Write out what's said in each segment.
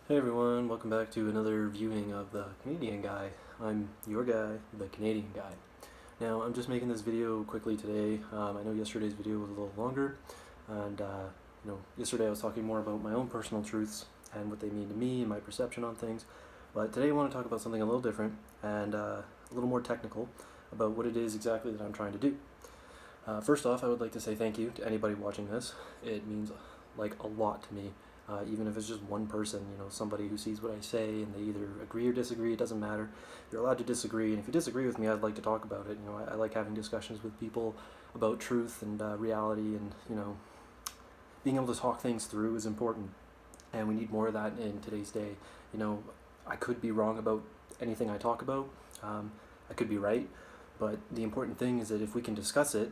Hey everyone, welcome back to another viewing of The Canadian Guy. I'm your guy, The Canadian Guy. Now, I'm just making this video quickly today. I know yesterday's video was a little longer, and yesterday I was talking more about my own personal truths and what they mean to me and my perception on things. But today I want to talk about something a little different and a little more technical about what it is exactly that I'm trying to do. First off, I would like to say thank you to anybody watching this. It means like a lot to me. Even if it's just one person, somebody who sees what I say and they either agree or disagree, it doesn't matter. You're allowed to disagree, and if you disagree with me, I'd like to talk about it. I like having discussions with people about truth and reality, and being able to talk things through is important, and we need more of that in today's day. I could be wrong about anything I talk about. I could be right, but the important thing is that if we can discuss it,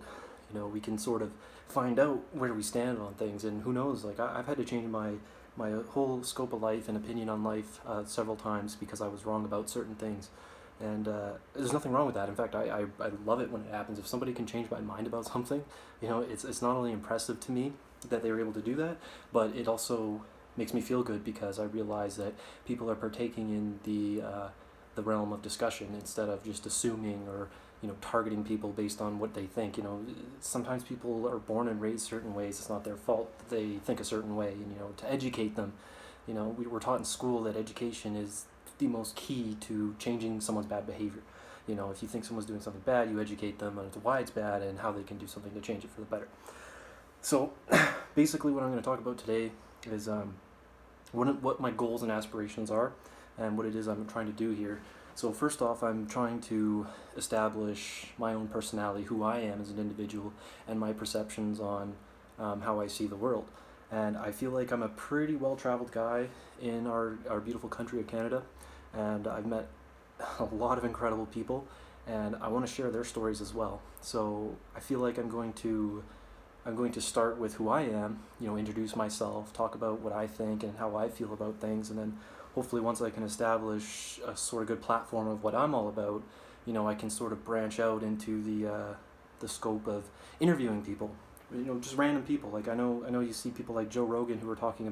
we can sort of find out where we stand on things. And who knows, like I've had to change my whole scope of life and opinion on life several times because I was wrong about certain things. And there's nothing wrong with that. In fact, I love it when it happens. If somebody can change my mind about something, it's not only impressive to me that they were able to do that, but it also makes me feel good because I realize that people are partaking in the realm of discussion instead of just assuming or targeting people based on what they think. Sometimes people are born and raised certain ways. It's not their fault that they think a certain way. And to educate them, we were taught in school that education is the most key to changing someone's bad behavior. If you think someone's doing something bad, you educate them on why it's bad and how they can do something to change it for the better. So basically what I'm going to talk about today is what my goals and aspirations are and what it is I'm trying to do here. So first off, I'm trying to establish my own personality, who I am as an individual, and my perceptions on how I see the world. And I feel like I'm a pretty well-traveled guy in our beautiful country of Canada, and I've met a lot of incredible people, and I want to share their stories as well. So I feel like I'm going to start with who I am, introduce myself, talk about what I think and how I feel about things, and then hopefully once I can establish a sort of good platform of what I'm all about, I can sort of branch out into the scope of interviewing people, just random people. Like I know you see people like Joe Rogan who are talking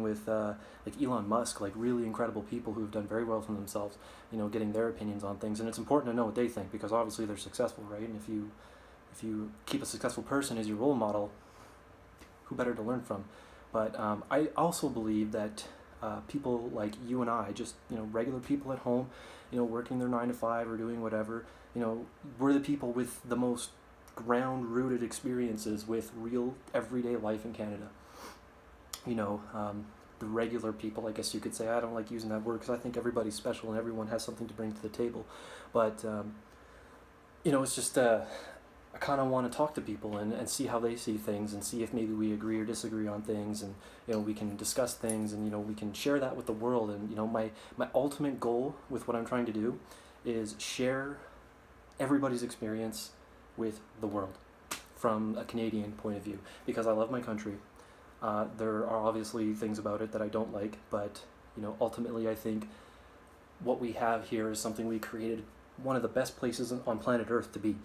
with like Elon Musk, like really incredible people who have done very well for themselves, getting their opinions on things. And it's important to know what they think because obviously they're successful, right? And if you keep a successful person as your role model, who better to learn from? But I also believe that people like you and I, just regular people at home, working their 9 to 5 or doing whatever, we're the people with the most ground-rooted experiences with real everyday life in Canada. The regular people, I guess you could say. I don't like using that word because I think everybody's special and everyone has something to bring to the table. But it's just I kind of want to talk to people and see how they see things and see if maybe we agree or disagree on things, and we can discuss things, and we can share that with the world. And my ultimate goal with what I'm trying to do is share everybody's experience with the world from a Canadian point of view, because I love my country. There are obviously things about it that I don't like, but ultimately I think what we have here is something we created, one of the best places on planet Earth to be.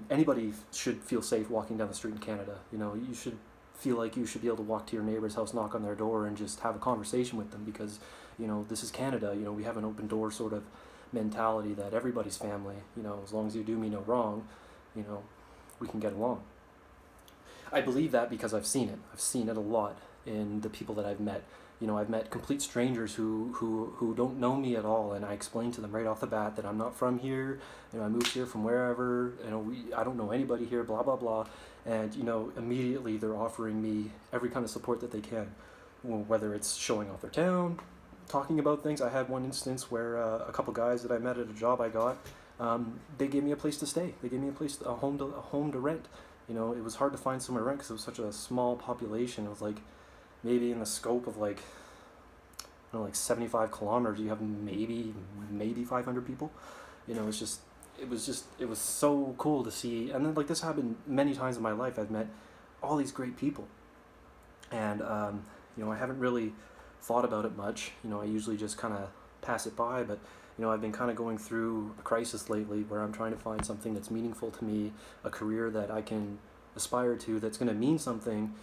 Anybody should feel safe walking down the street in Canada. You should feel like you should be able to walk to your neighbor's house, knock on their door, and just have a conversation with them because, this is Canada. We have an open door sort of mentality that everybody's family. As long as you do me no wrong, we can get along. I believe that because I've seen it. I've seen it a lot in the people that I've met. I've met complete strangers who don't know me at all, and I explain to them right off the bat that I'm not from here. I moved here from wherever. I don't know anybody here. Blah blah blah, and immediately they're offering me every kind of support that they can, whether it's showing off their town, talking about things. I had one instance where a couple guys that I met at a job I got, they gave me a place to stay. They gave me a home to rent. It was hard to find somewhere to rent because it was such a small population. It was like maybe in the scope of like 75 kilometers, you have maybe 500 people. It was so cool to see. And then like this happened many times in my life. I've met all these great people, and I haven't really thought about it much. I usually just kind of pass it by, but I've been kind of going through a crisis lately where I'm trying to find something that's meaningful to me, a career that I can aspire to, that's going to mean something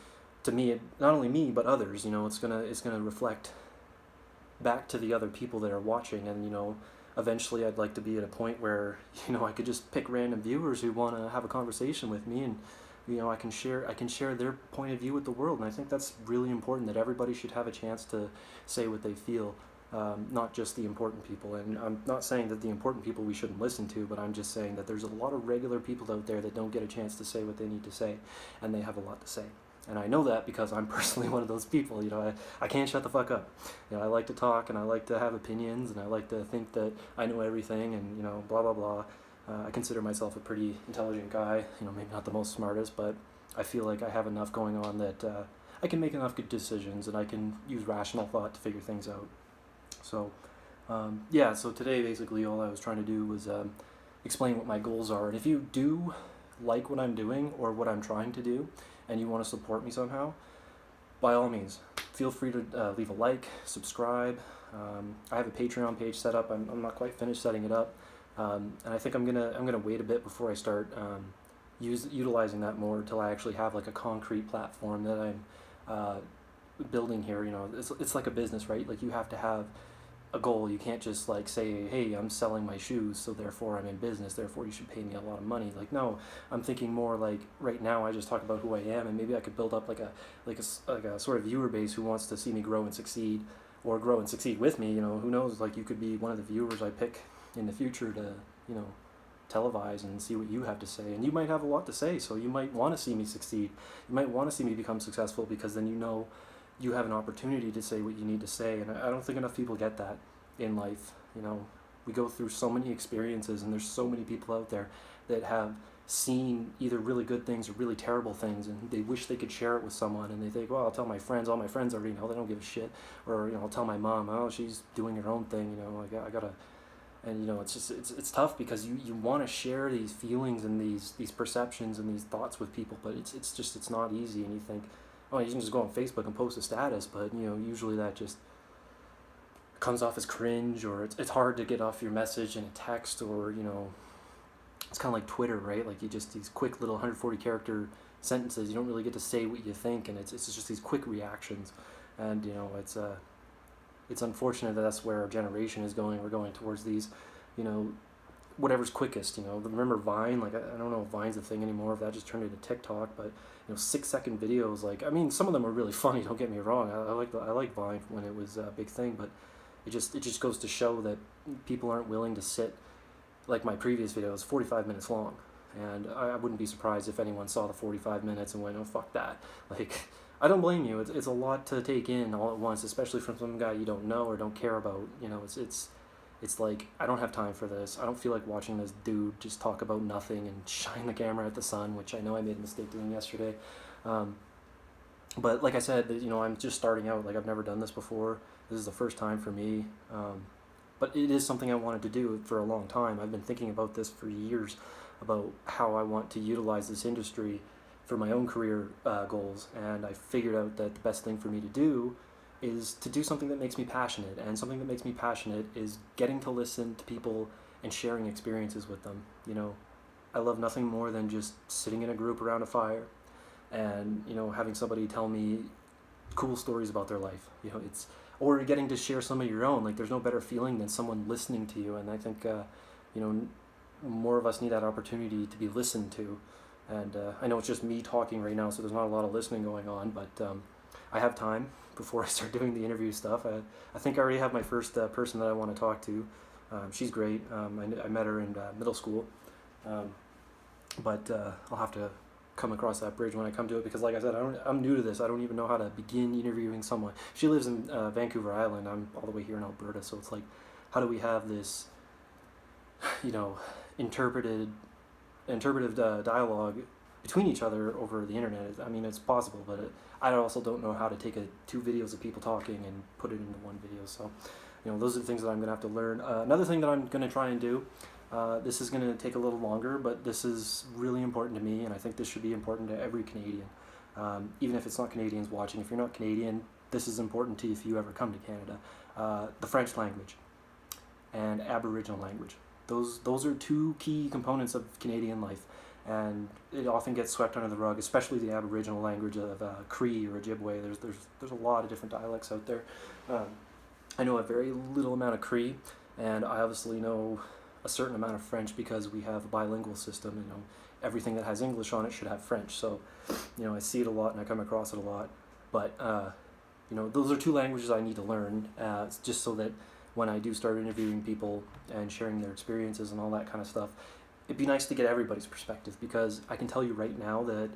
to me, not only me but others, it's gonna reflect back to the other people that are watching, and eventually I'd like to be at a point where I could just pick random viewers who want to have a conversation with me, and I can share their point of view with the world. And I think that's really important, that everybody should have a chance to say what they feel, not just the important people. And I'm not saying that the important people we shouldn't listen to, but I'm just saying that there's a lot of regular people out there that don't get a chance to say what they need to say, and they have a lot to say. And I know that because I'm personally one of those people. I can't shut the fuck up. I like to talk, and I like to have opinions, and I like to think that I know everything, and blah blah blah. I consider myself a pretty intelligent guy. Maybe not the most smartest, but I feel like I have enough going on that I can make enough good decisions, and I can use rational thought to figure things out. So, so today basically all I was trying to do was explain what my goals are. And if you do like what I'm doing or what I'm trying to do, and you want to support me somehow, by all means, feel free to leave a like, subscribe. I have a Patreon page set up. I'm not quite finished setting it up, and I think I'm gonna wait a bit before I start utilizing that more until I actually have like a concrete platform that I'm building here. It's like a business, right? Like, you have to have a goal. You can't just like say, hey, I'm selling my shoes, so therefore I'm in business, therefore you should pay me a lot of money. Like, no, I'm thinking more like, right now I just talk about who I am, and maybe I could build up like a sort of viewer base who wants to see me grow and succeed, or grow and succeed with me. Who knows, like, you could be one of the viewers I pick in the future to televise and see what you have to say. And you might have a lot to say, so you might want to see me succeed. You might want to see me become successful, because then you have an opportunity to say what you need to say. And I don't think enough people get that in life. We go through so many experiences, and there's so many people out there that have seen either really good things or really terrible things, and they wish they could share it with someone, and they think, well, I'll tell my friends. All my friends already know, they don't give a shit. Or I'll tell my mom, oh, she's doing her own thing. I gotta. And it's tough, because you want to share these feelings and these perceptions and these thoughts with people, but it's not easy. And you think, oh, you can just go on Facebook and post a status, but usually that just comes off as cringe, or it's hard to get off your message in a text, or it's kind of like Twitter, right? Like, these quick little 140 character sentences. You don't really get to say what you think, and it's just these quick reactions. And it's unfortunate that that's where our generation is going. We're going towards these, whatever's quickest. Remember Vine? Like, I don't know if Vine's a thing anymore, if that just turned into TikTok, but 6-second videos. Like, I mean, some of them are really funny, don't get me wrong. I like Vine when it was a big thing, but it just goes to show that people aren't willing to sit. Like, my previous video was 45 minutes long, and I wouldn't be surprised if anyone saw the 45 minutes and went, oh, fuck that. Like, I don't blame you. It's a lot to take in all at once, especially from some guy you don't know or don't care about. It's like, I don't have time for this. I don't feel like watching this dude just talk about nothing and shine the camera at the sun, which I know I made a mistake doing yesterday. But like I said, I'm just starting out. Like, I've never done this before. This is the first time for me. But it is something I wanted to do for a long time. I've been thinking about this for years, about how I want to utilize this industry for my own career goals, and I figured out that the best thing for me to do is to do something that makes me passionate. And something that makes me passionate is getting to listen to people and sharing experiences with them. I love nothing more than just sitting in a group around a fire and having somebody tell me cool stories about their life. Or getting to share some of your own. Like, there's no better feeling than someone listening to you, and I think more of us need that opportunity to be listened to. And I know it's just me talking right now, so there's not a lot of listening going on, but I have time before I start doing the interview stuff. I think I already have my first person that I want to talk to. She's great. I met her in middle school, but I'll have to come across that bridge when I come to it, because like I said, I'm new to this. I don't even know how to begin interviewing someone. She lives in Vancouver Island. I'm all the way here in Alberta, so it's like, how do we have this interpretive dialogue between each other over the internet? I mean, it's possible, but I also don't know how to take two videos of people talking and put it into one video. So, those are the things that I'm going to have to learn. Another thing that I'm going to try and do, this is going to take a little longer, but this is really important to me, and I think this should be important to every Canadian. Even if it's not Canadians watching, if you're not Canadian, this is important to you if you ever come to Canada. The French language and Aboriginal language. Those are two key components of Canadian life, and it often gets swept under the rug, especially the Aboriginal language of Cree or Ojibwe. There's a lot of different dialects out there. I know a very little amount of Cree, and I obviously know a certain amount of French because we have a bilingual system. You know, everything that has English on it should have French. So, you know, I see it a lot and I come across it a lot. But you know, those are two languages I need to learn, just so that when I do start interviewing people and sharing their experiences and all that kind of stuff, it'd be nice to get everybody's perspective, because I can tell you right now that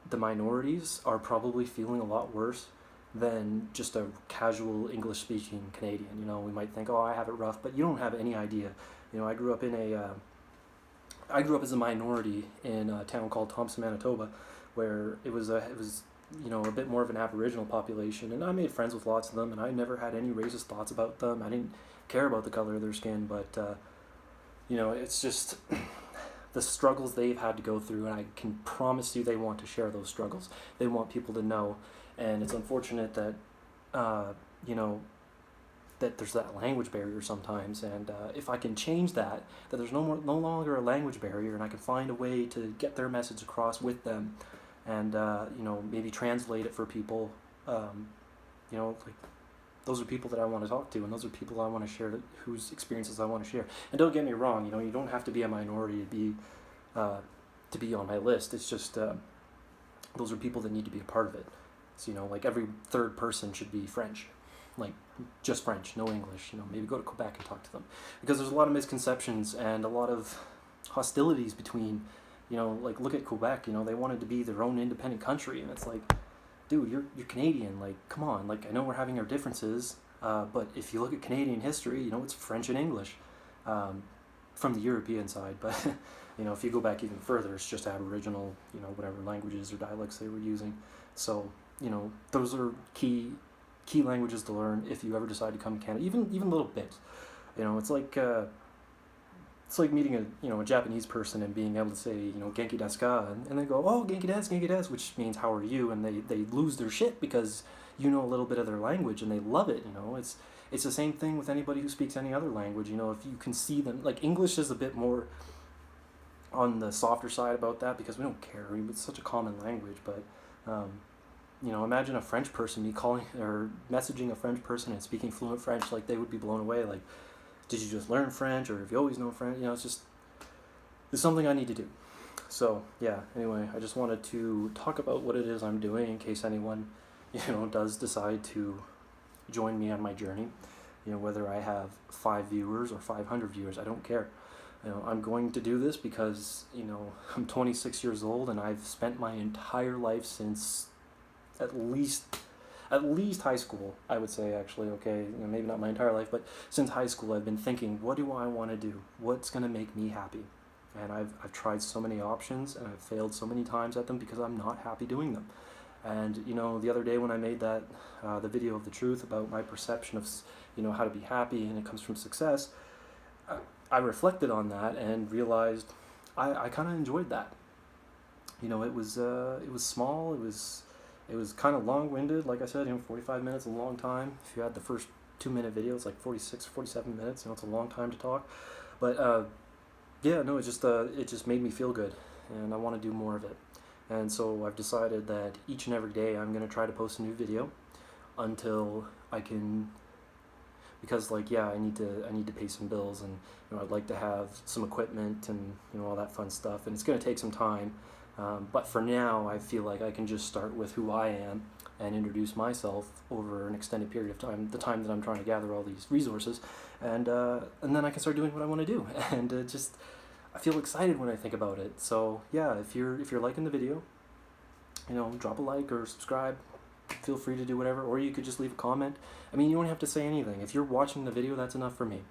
the minorities are probably feeling a lot worse than just a casual English-speaking Canadian. You know, we might think, oh, I have it rough, but you don't have any idea. You know, I grew up as a minority in a town called Thompson, Manitoba, where it was you know, a bit more of an Aboriginal population, and I made friends with lots of them, and I never had any racist thoughts about them. I didn't care about the color of their skin, but you know, it's just the struggles they've had to go through, and I can promise you they want to share those struggles. They want people to know, and it's unfortunate that you know, that there's that language barrier sometimes, and if I can change that there's no longer a language barrier, and I can find a way to get their message across with them, and you know, maybe translate it for people. You know, like, those are people that I want to talk to, and those are people I want to share, whose experiences I want to share. And don't get me wrong, you know, you don't have to be a minority to be on my list. It's just those are people that need to be a part of it. So, you know, like, every third person should be French, like, just French, no English. You know, maybe go to Quebec and talk to them, because there's a lot of misconceptions and a lot of hostilities between, you know, like, look at Quebec. You know, they wanted to be their own independent country, and it's like, dude, you're Canadian. Like, come on. Like, I know we're having our differences, but if you look at Canadian history, you know, it's French and English from the European side. But you know, if you go back even further, it's just Aboriginal, you know, whatever languages or dialects they were using. So, you know, those are key languages to learn if you ever decide to come to Canada, even little bits. You know, it's like meeting a Japanese person and being able to say, you know, Genki desu ka, and they go, oh, Genki desu, which means how are you, and they lose their shit because you know a little bit of their language and they love it. You know, it's the same thing with anybody who speaks any other language. You know, if you can see them, like, English is a bit more on the softer side about that because we don't care. I mean, it's such a common language, but you know, imagine a French person, me calling or messaging a French person and speaking fluent French, like, they would be blown away. Like, did you just learn French, or have you always known French? You know, it's something I need to do. So, yeah, anyway, I just wanted to talk about what it is I'm doing in case anyone, you know, does decide to join me on my journey. You know, whether I have 5 viewers or 500 viewers, I don't care. You know, I'm going to do this because, you know, I'm 26 years old, and I've spent my entire life since at least high school, I would say, actually. Okay, you know, maybe not my entire life, but since high school I've been thinking, what do I want to do? What's going to make me happy? And I've tried so many options, and I've failed so many times at them because I'm not happy doing them. And, you know, the other day when I made that the video of the truth about my perception of, you know, how to be happy and it comes from success, I reflected on that and realized I kind of enjoyed that. You know, it was small, it was kind of long-winded. Like I said, you know, 45 minutes is a long time. If you had the first 2-minute video, it's like 46, 47 minutes. You know, it's a long time to talk. But yeah, no, it just made me feel good, and I want to do more of it. And so I've decided that each and every day I'm going to try to post a new video until I can, because, like, yeah, I need to pay some bills, and, you know, I'd like to have some equipment and, you know, all that fun stuff, and it's going to take some time. But for now, I feel like I can just start with who I am and introduce myself over an extended period of time, the time that I'm trying to gather all these resources, and then I can start doing what I want to do. And I feel excited when I think about it. So yeah, if you're liking the video, you know, drop a like or subscribe. Feel free to do whatever, or you could just leave a comment. I mean, you don't have to say anything. If you're watching the video, that's enough for me.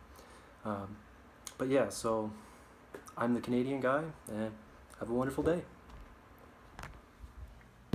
But yeah, so I'm the Canadian guy, and have a wonderful day.